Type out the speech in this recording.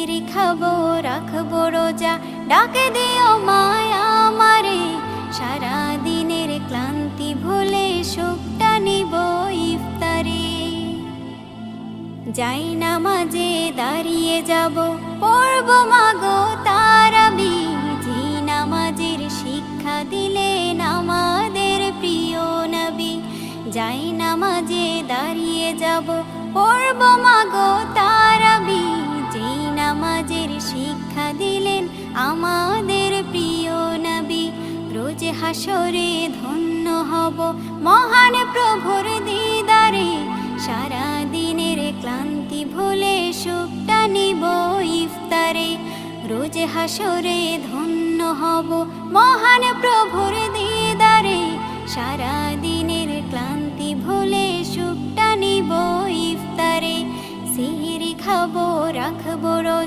খাবো রাখবো রোজা, ডাকে দিও মায়া আমারে। সারা দিনের ক্লান্তি ভুলে সুখটা নিব ইফতারে। যাই নামাজে দাঁড়িয়ে যাব, পড়ব মাগো তারাবি। যে নামাজের শিক্ষা দিলেন আমাদের প্রিয় নবী। যাই নামাজে দাঁড়িয়ে যাব, পড়ব মাগো তারাবি। যে নামাজের শিক্ষা দিলেন আমাদের প্রিয় নবী। রোজ হাসরে ধন্য হব মহান প্রভুর দিদারে। সারা দিনের ক্লান্তি ভুলে সুখটা নিব ইফতারে। রোজ হাসরে ধন্য হব মহান প্রভুর দিদারে। সারা দিনের ক্লান্তি ভুলে সুখটা নিব ইফতারে। সিহরি খাবো রাখবো রোজা।